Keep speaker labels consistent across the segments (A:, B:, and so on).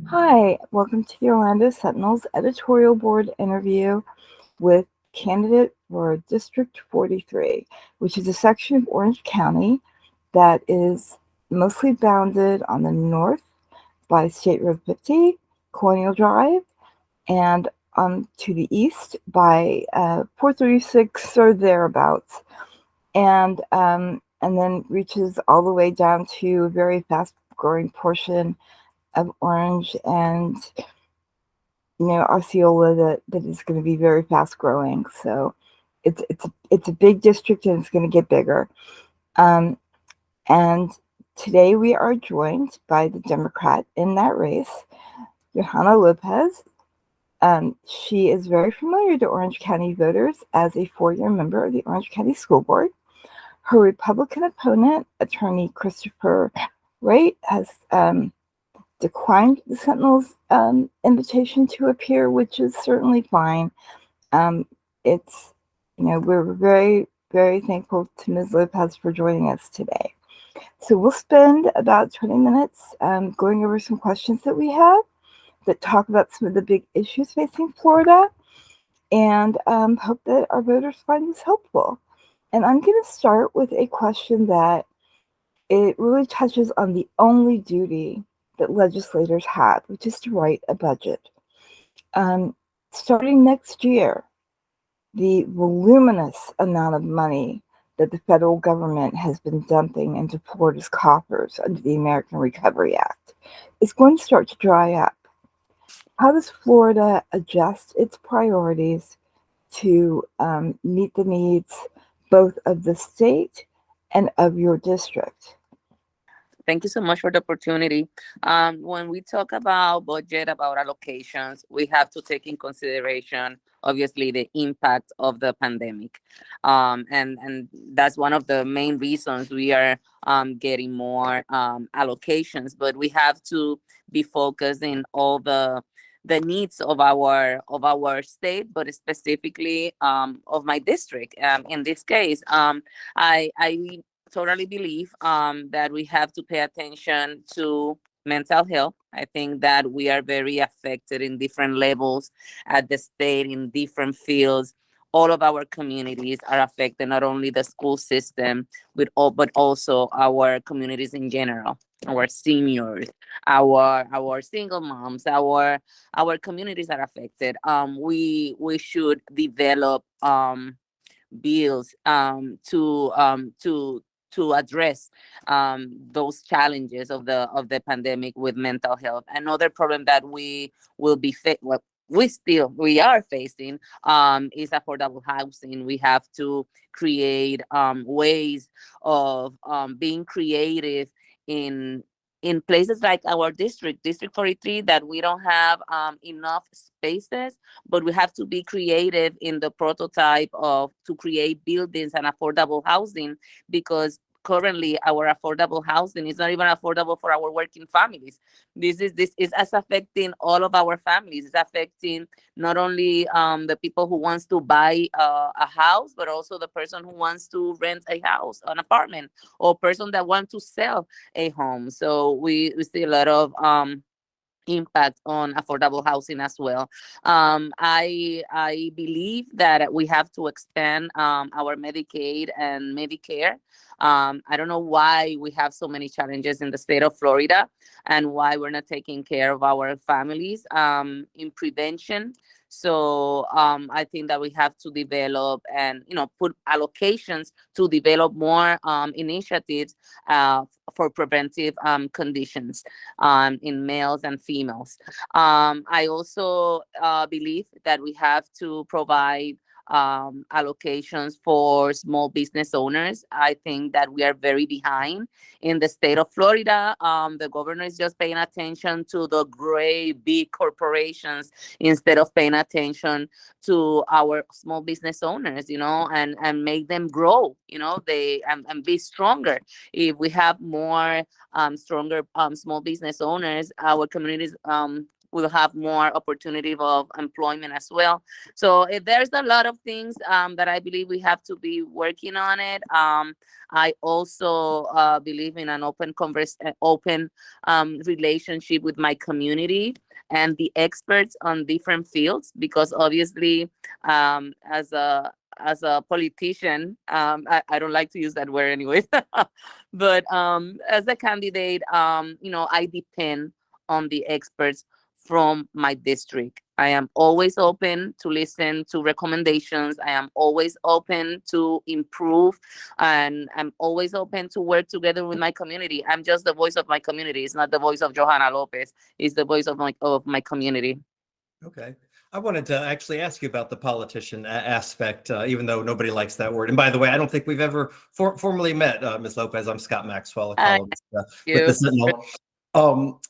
A: Hi, welcome to the Orlando Sentinel's editorial board interview with candidate for District 43, which is a section of Orange County that is mostly bounded on the north by State Road 50, Colonial Drive, and to the east by 436 or thereabouts, and then reaches all the way down to a very fast-growing portion of Orange and Osceola that is going to be very fast growing. So it's a big district and it's going to get bigger. And today we are joined by the Democrat in that race, Johanna Lopez. She is very familiar to Orange County voters as a 4-year member of the Orange County School Board. Her Republican opponent, Attorney Christopher Wright, has declined the Sentinel's invitation to appear, which is certainly fine. We're very, very thankful to Ms. Lopez for joining us today. So we'll spend about 20 minutes going over some questions that we have that talk about some of the big issues facing Florida, and hope that our voters find this helpful. And I'm going to start with a question that it really touches on the only duty that legislators have, which is to write a budget. Starting next year, the voluminous amount of money that the federal government has been dumping into Florida's coffers under the American Recovery Act is going to start to dry up. How does Florida adjust its priorities to meet the needs both of the state and of your district?
B: Thank you so much for the opportunity. When we talk about budget, about allocations, we have to take in consideration, obviously, the impact of the pandemic. And that's one of the main reasons we are getting more allocations, but we have to be focused in all the needs of our state, but specifically of my district. In this case, I totally believe that we have to pay attention to mental health. I think that we are very affected in different levels at the state, in different fields. All of our communities are affected, not only the school system, but also our communities in general, our seniors, our single moms, our communities are affected. We should develop bills to address those challenges of the pandemic with mental health. Another problem that we will be we are facing is affordable housing. We have to create ways of being creative in places like our district 43, that we don't have enough spaces, but we have to be creative in the prototype of to create buildings and affordable housing, because currently our affordable housing is not even affordable for our working families. This is as affecting all of our families. It's affecting not only the people who wants to buy a house, but also the person who wants to rent a house, an apartment, or person that wants to sell a home. So we see a lot of impact on affordable housing as well. I believe that we have to expand our Medicaid and Medicare. I don't know why we have so many challenges in the state of Florida, and why we're not taking care of our families in prevention. So I think that we have to develop and put allocations to develop more initiatives for preventive conditions in males and females. I also believe that we have to provide allocations for small business owners. I think that we are very behind in the state of Florida. The governor is just paying attention to the great big corporations instead of paying attention to our small business owners, and make them grow, they and be stronger. If we have more stronger small business owners, our communities will have more opportunity of employment as well. So there's a lot of things that I believe we have to be working on it. I also believe in an open relationship with my community and the experts on different fields, because obviously, as a politician, I don't like to use that word anyway, but as a candidate, I depend on the experts from my district. I am always open to listen to recommendations. I am always open to improve, and I'm always open to work together with my community. I'm just the voice of my community. It's not the voice of Johanna Lopez. It's the voice of my community.
C: Okay. I wanted to actually ask you about the politician aspect, even though nobody likes that word. And by the way, I don't think we've ever formally met, Ms. Lopez. I'm Scott Maxwell, a columnist with the Sentinel.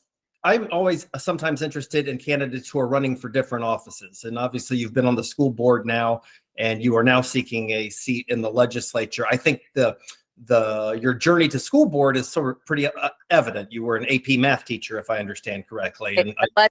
C: I'm always sometimes interested in candidates who are running for different offices. And obviously, you've been on the school board now, and you are now seeking a seat in the legislature. I think your journey to school board is sort of pretty evident. You were an AP math teacher, if I understand correctly. And
B: I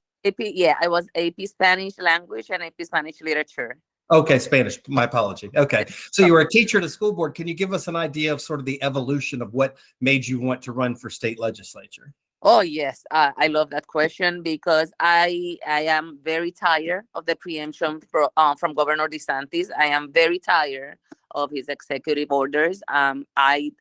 B: was AP Spanish language and AP Spanish literature.
C: Okay, Spanish. My apology. Okay, so you were a teacher to school board. Can you give us an idea of sort of the evolution of what made you want to run for state legislature?
B: Oh yes, I love that question, because I am very tired of the preemption from Governor DeSantis. I am very tired of his executive orders. I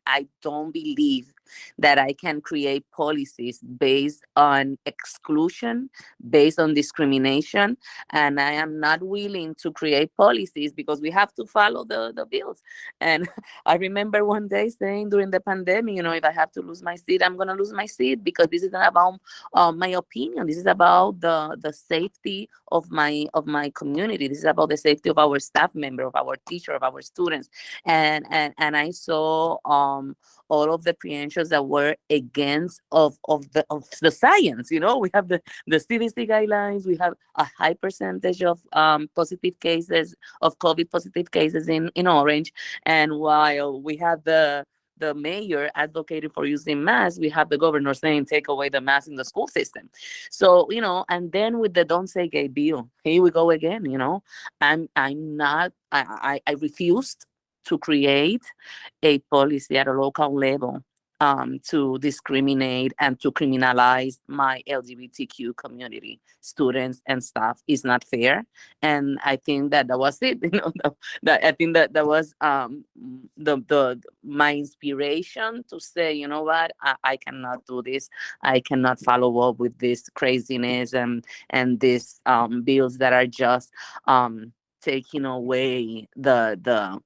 B: don't believe that I can create policies based on exclusion, based on discrimination, and I am not willing to create policies because we have to follow the bills. And I remember one day saying during the pandemic, if I have to lose my seat, I'm going to lose my seat, because this is not about my opinion. This is about the safety of my community. This is about the safety of our staff member, of our teacher, of our students. And I saw all of the preemptions that were against of the science. We have the CDC guidelines. We have a high percentage of positive cases, of COVID positive cases in Orange. And while we have the mayor advocating for using masks, we have the governor saying take away the mask in the school system. So, and then with the Don't Say Gay bill, here we go again. I refused to create a policy at a local level to discriminate and to criminalize my LGBTQ community, students and staff. Is not fair. And I think that was it. I think that was my inspiration to say, you know what, I cannot do this. I cannot follow up with this craziness and these bills that are just taking away the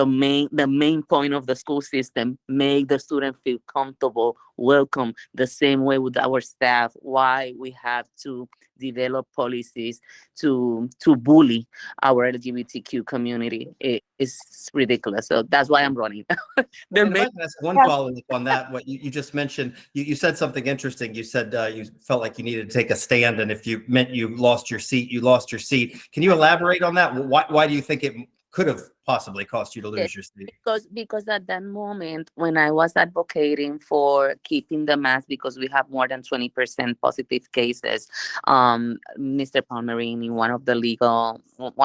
B: main point of the school system. Make the student feel comfortable, welcome, the same way with our staff. Why we have to develop policies to bully our LGBTQ community is ridiculous. So that's why I'm running.
C: If I can ask one follow-up on that, what you just mentioned, you said something interesting. You said you felt like you needed to take a stand, and if you meant you lost your seat, you lost your seat. Can you elaborate on that? Why do you think it could have possibly cost you to lose your seat?
B: Because at that moment, when I was advocating for keeping the mask, because we have more than 20% positive cases, Mr. Palmerini, one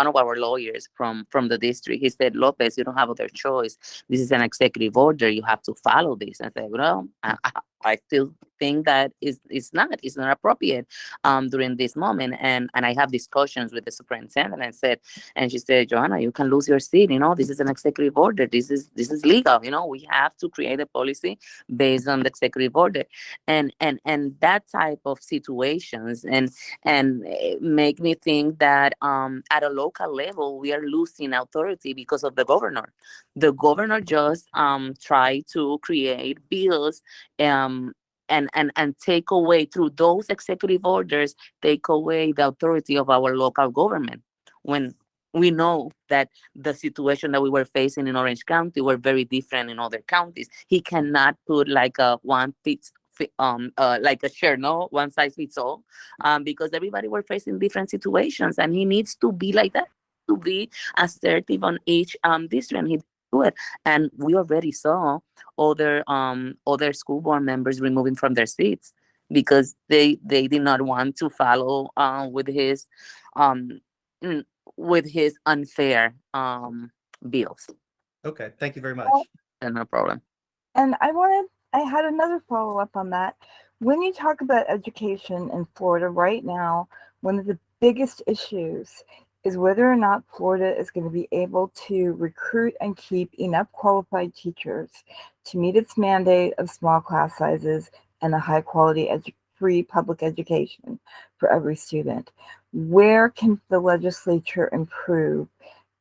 B: of our lawyers from the district, he said, Lopez, you don't have other choice. This is an executive order. You have to follow this. I said, well, I still think that it's not appropriate during this moment. And I have discussions with the superintendent and she said, Johanna, you can lose your seat. This is an executive order. This is legal. We have to create a policy based on the executive order. And that type of situations and make me think that at a local level, we are losing authority because of the governor. The governor just tried to create bills and take away, through those executive orders, take away the authority of our local government. When we know that the situation that we were facing in Orange County were very different in other counties. He cannot put like a like a share, no, one size fits all, because everybody were facing different situations, and he needs to be like that, to be assertive on each district, and he do it. And we already saw other school board members removing from their seats because they did not want to follow um, mm, with his unfair bills.
C: Okay, thank you very much.
B: No problem.
A: And I had another follow up on that. When you talk about education in Florida right now, one of the biggest issues is whether or not Florida is going to be able to recruit and keep enough qualified teachers to meet its mandate of small class sizes and a high quality free public education for every student. Where can the legislature improve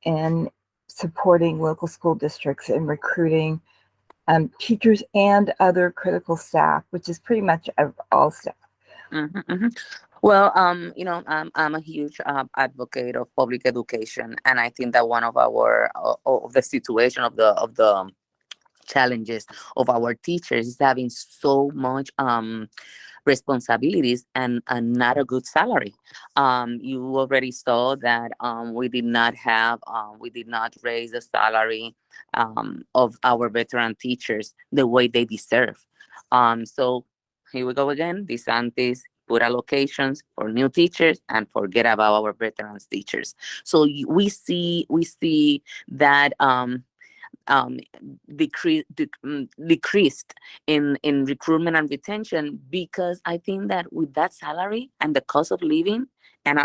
A: in supporting local school districts in recruiting teachers and other critical staff, which is pretty much all staff?
B: Well, I'm a huge advocate of public education, and I think that one of our of the situation of the challenges of our teachers is having so much responsibilities and not a good salary. You already saw that we did not raise the salary of our veteran teachers the way they deserve. So here we go again. DeSantis put allocations for new teachers and forget about our veterans teachers. So we see that um, decreased in recruitment and retention, because I think that with that salary and the cost of living, and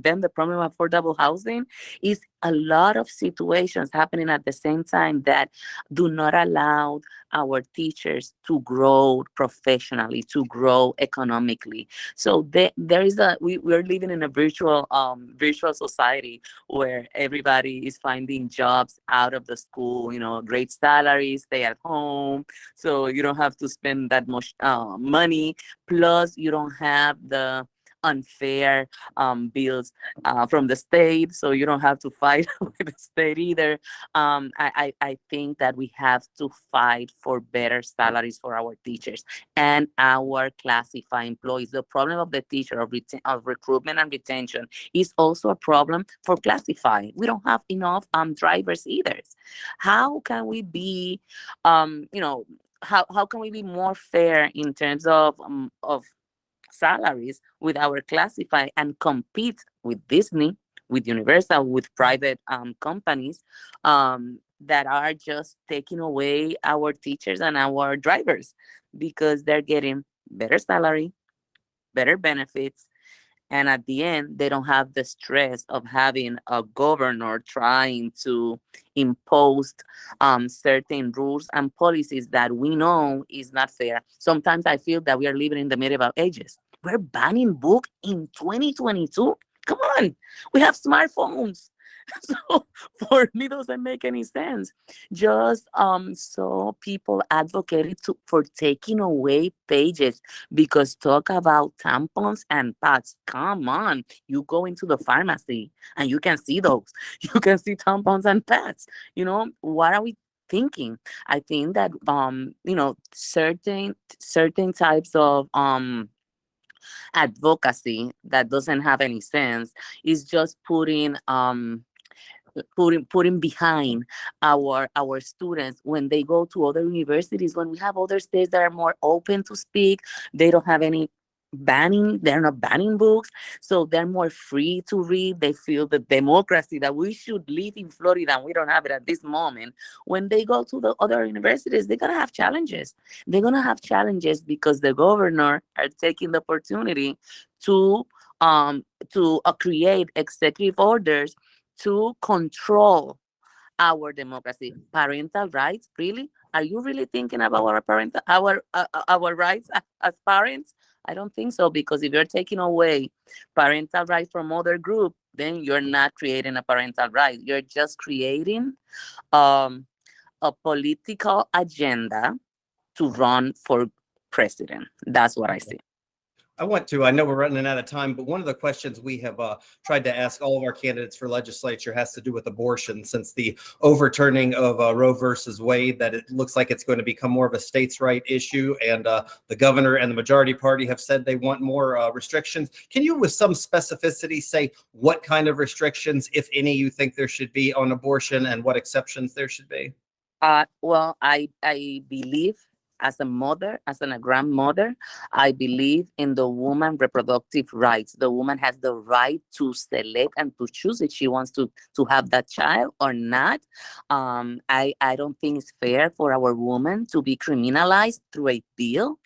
B: then the problem of affordable housing, is a lot of situations happening at the same time that do not allow our teachers to grow professionally, to grow economically. So there is we're living in a virtual society where everybody is finding jobs out of the school, great salaries, stay at home, so you don't have to spend that much money. Plus, you don't have the unfair bills from the state, so you don't have to fight with the state either. I think that we have to fight for better salaries for our teachers and our classified employees. The problem of the teacher of recruitment and retention is also a problem for classified. We don't have enough drivers either. How can we be how can we be more fair in terms of salaries with our classified and compete with Disney, with Universal, with private companies that are just taking away our teachers and our drivers, because they're getting better salary, better benefits, and at the end they don't have the stress of having a governor trying to impose certain rules and policies that we know is not fair. Sometimes I feel that we are living in the medieval ages. We're banning book in 2022. Come on, we have smartphones. So for me doesn't make any sense. Just so people advocated for taking away pages, because talk about tampons and pads. Come on, you go into the pharmacy and you can see those. You can see tampons and pads. What are we thinking? I think that certain types of advocacy that doesn't have any sense is just putting behind our students when they go to other universities. When we have other states that are more open to speak, they don't have any they're not banning books, so they're more free to read. They feel the democracy that we should live in Florida, and we don't have it at this moment. When they go to the other universities, they're gonna have challenges. Because the governor are taking the opportunity to create executive orders to control our democracy. Parental rights, really? Are you really thinking about our rights as parents? I don't think so, because if you're taking away parental rights from other group, then you're not creating a parental right. You're just creating a political agenda to run for president. That's what I see.
C: I know we're running out of time, but one of the questions we have tried to ask all of our candidates for legislature has to do with abortion. Since the overturning of Roe versus Wade, that it looks like it's going to become more of a states' right issue, and the governor and the majority party have said they want more restrictions. Can you, with some specificity, say what kind of restrictions, if any, you think there should be on abortion, and what exceptions there should be?
B: Well, I believe as a mother, as a grandmother, I believe in the woman reproductive rights. The woman has the right to select and to choose if she wants to have that child or not. I don't think it's fair for our woman to be criminalized through a bill.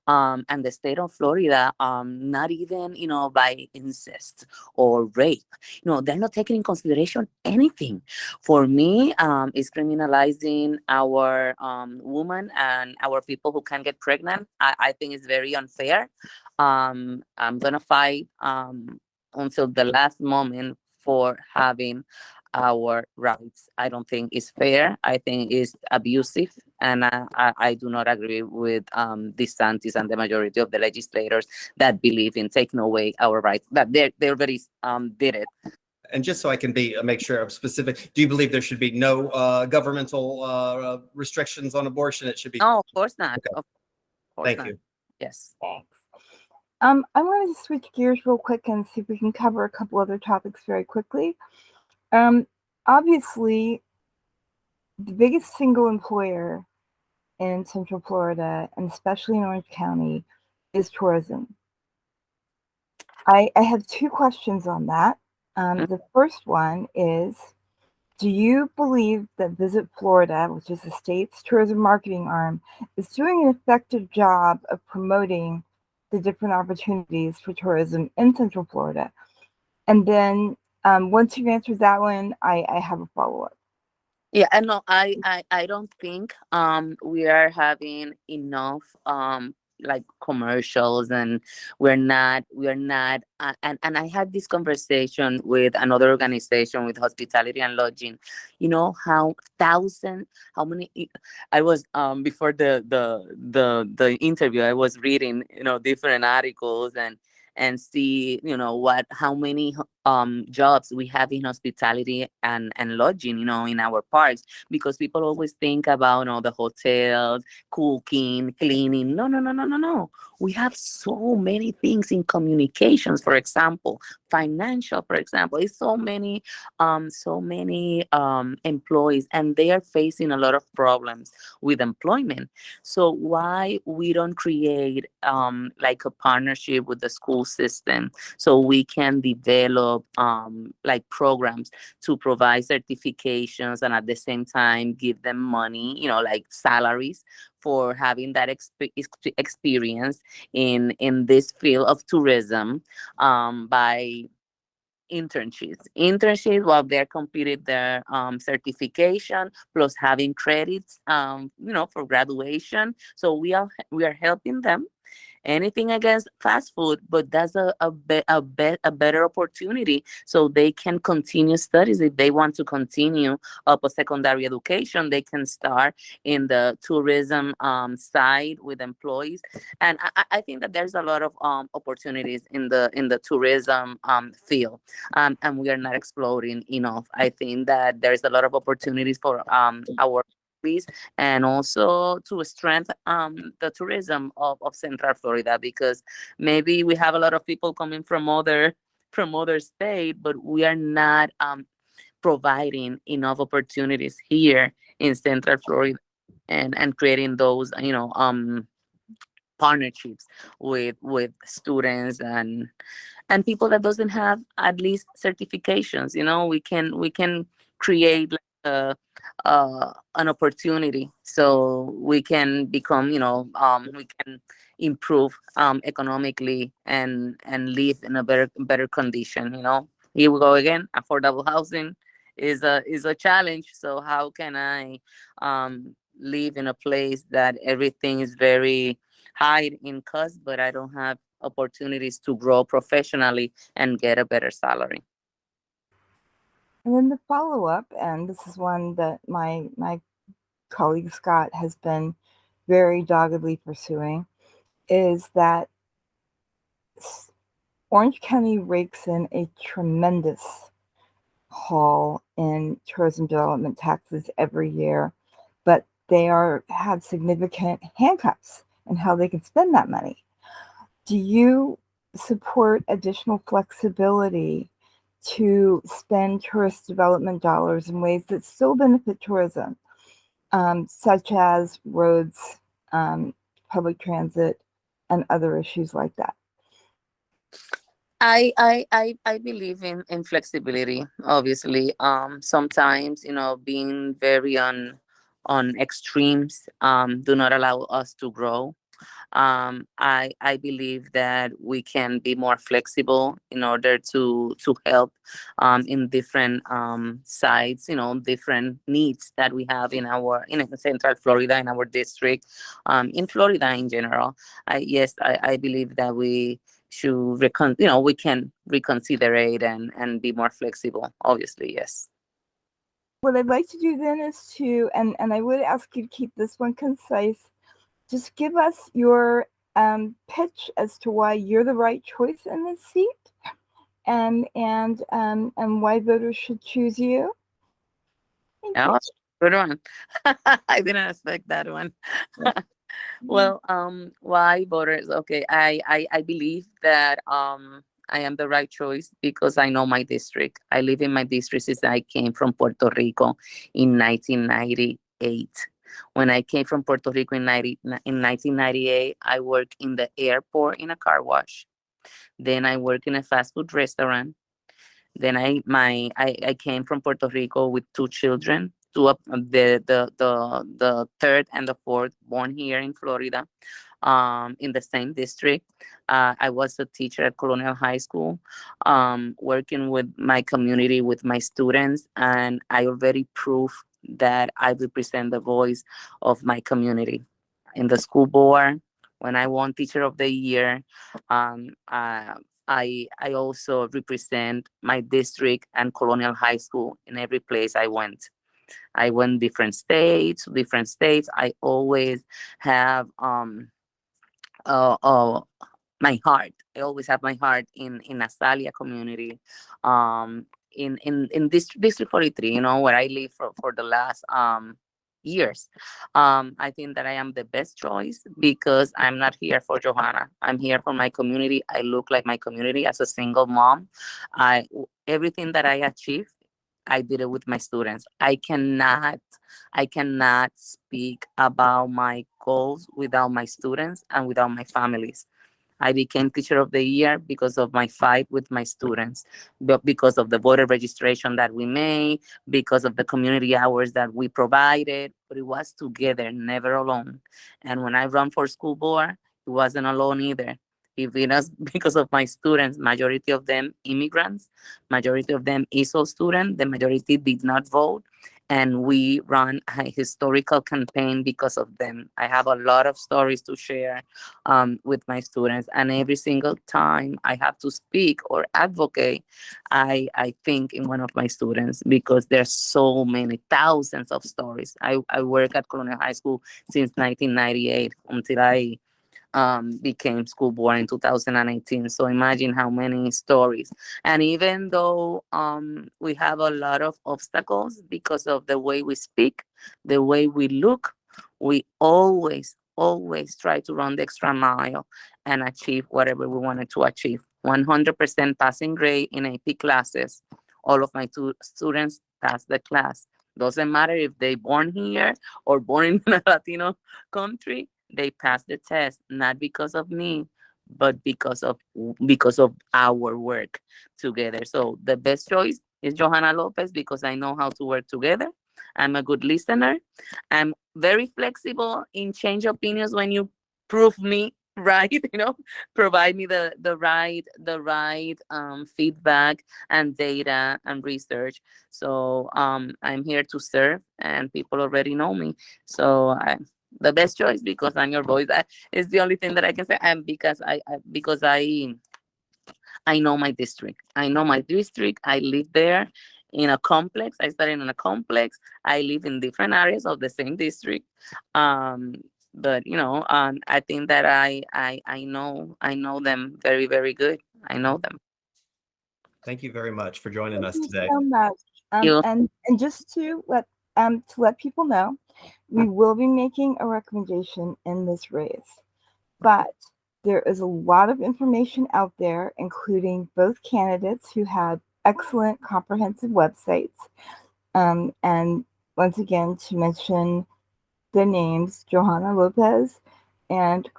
B: And the state of Florida, not even, by incest or rape, they're not taking in consideration anything. For me, it's criminalizing our woman and our people who can get pregnant. I think it's very unfair. I'm gonna fight until the last moment for having our rights. I don't think it's fair. I think it's abusive, and I do not agree with DeSantis and the majority of the legislators that believe in taking away our rights. That they already did it.
C: And just so I can make sure I'm specific, do you believe there should be no governmental restrictions on abortion? It should be.
B: No, of course not.
C: Okay.
B: Of course
C: Thank
B: not.
C: you.
B: Yes.
A: Thanks. I'm going to switch gears real quick and see if we can cover a couple other topics very quickly. Obviously, the biggest single employer in Central Florida, and especially in Orange County, is tourism. I have two questions on that. The first one is, do you believe that Visit Florida, which is the state's tourism marketing arm, is doing an effective job of promoting the different opportunities for tourism in Central Florida? And then once you've answered that one, I have a follow-up.
B: Yeah, and no, I don't think we are having enough like commercials, and we are not and I had this conversation with another organization with hospitality and lodging. How many I was before the interview, I was reading different articles and see how many jobs we have in hospitality and lodging in our parks, because people always think about the hotels, cooking, cleaning. No, we have so many things in communications, for example, financial, for example. It's so many employees, and they are facing a lot of problems with employment. So why we don't create like a partnership with the school system so we can develop like programs to provide certifications and at the same time give them money, like salaries for having that experience in this field of tourism, by internships while they're completing their certification, plus having credits for graduation. So we are helping them. Anything against fast food, but that's a better opportunity so they can continue studies. If they want to continue up a secondary education, they can start in the tourism side with employees. And I think that there's a lot of opportunities in the tourism field, and we are not exploring enough. I think that there's a lot of opportunities for our and also to strengthen the tourism of Central Florida, because maybe we have a lot of people coming from other state, but we are not providing enough opportunities here in Central Florida and creating those partnerships with students and people that doesn't have at least certifications. We can create like an opportunity so we can become we can improve economically and live in a better condition. Here we go again. Affordable housing is a challenge. So how can I live in a place that everything is very high in cost, but I don't have opportunities to grow professionally and get a better salary?
A: And then the follow-up, and this is one that my colleague Scott has been very doggedly pursuing, is that Orange County rakes in a tremendous haul in tourism development taxes every year, but they have significant handcuffs in how they can spend that money. Do you support additional flexibility to spend tourist development dollars in ways that still benefit tourism, such as roads, public transit, and other issues like that?
B: I believe in flexibility, obviously. Sometimes, being very on extremes do not allow us to grow. I believe that we can be more flexible in order to help in different sides, different needs that we have in Central Florida, in our district, in Florida in general. I believe that we should we can reconsider it and be more flexible. Obviously, yes.
A: What I'd like to do then is and I would ask you to keep this one concise. Just give us your pitch as to why you're the right choice in this seat, and why voters should choose you. Thank you.
B: Oh, good one. I didn't expect that one. Well, why voters? Okay, I believe that I am the right choice because I know my district. I live in my district since I came from Puerto Rico in 1998. When I came from Puerto Rico in 1998, I worked in the airport in a car wash. Then I worked in a fast food restaurant. Then I came from Puerto Rico with two children, two of the third and the fourth born here in Florida, in the same district. I was a teacher at Colonial High School, working with my community, with my students, and I already proved that I represent the voice of my community in the school board. When I won Teacher of the Year, um, uh, I also represent my district and Colonial High School in every place I went. I went different states. I always have uh, uh, my heart. I always have my heart in Asalia community, in District 43. Where I live for the last years. I think that I am the best choice because I'm not here for Johanna. I'm here for my community. I look like my community as a single mom. Everything that I achieved, I did it with my students. I cannot speak about my goals without my students and without my families. I became Teacher of the Year because of my fight with my students, but because of the voter registration that we made, because of the community hours that we provided, but it was together, never alone. And when I run for school board, it wasn't alone either. It was because of my students, majority of them immigrants, majority of them ESOL students, the majority did not vote. And we run a historical campaign because of them. I have a lot of stories to share with my students. And every single time I have to speak or advocate, I think in one of my students because there's so many thousands of stories. I work at Colonial High School since 1998 until I became school board in 2018. So imagine how many stories. And even though we have a lot of obstacles because of the way we speak, the way we look, we always try to run the extra mile and achieve whatever we wanted to achieve. 100% passing grade in AP classes. All of my two students pass the class. Doesn't matter if they born here or born in a Latino country, they pass the test, not because of me, but because of our work together. So the best choice is Johanna Lopez because I know how to work together. I'm a good listener. I'm very flexible in change opinions when you prove me right, provide me the right feedback and data and research. So I'm here to serve, and people already know me. So the best choice because I'm your voice. That is the only thing that I can say, and because I know my district. I know my district. I live there in a complex. I studied in a complex. I live in different areas of the same district. Um, but I think that I know them very, very good. I know them.
C: Thank you very much for joining us
A: Thank you
C: today.
A: so much.
B: You.
A: And just to let people know, we will be making a recommendation in this race, but there is a lot of information out there, including both candidates who have excellent comprehensive websites. And once again, to mention the names Johanna Lopez and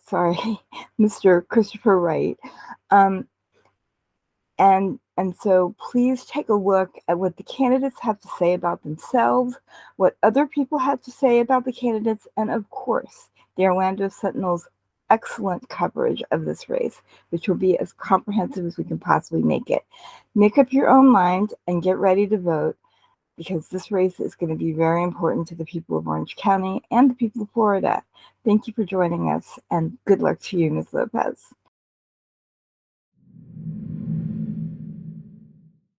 A: sorry, Mr. Christopher Wright. And so please take a look at what the candidates have to say about themselves, what other people have to say about the candidates, and of course, the Orlando Sentinel's excellent coverage of this race, which will be as comprehensive as we can possibly make it. Make up your own mind and get ready to vote, because this race is going to be very important to the people of Orange County and the people of Florida. Thank you for joining us, and good luck to you, Ms. Lopez.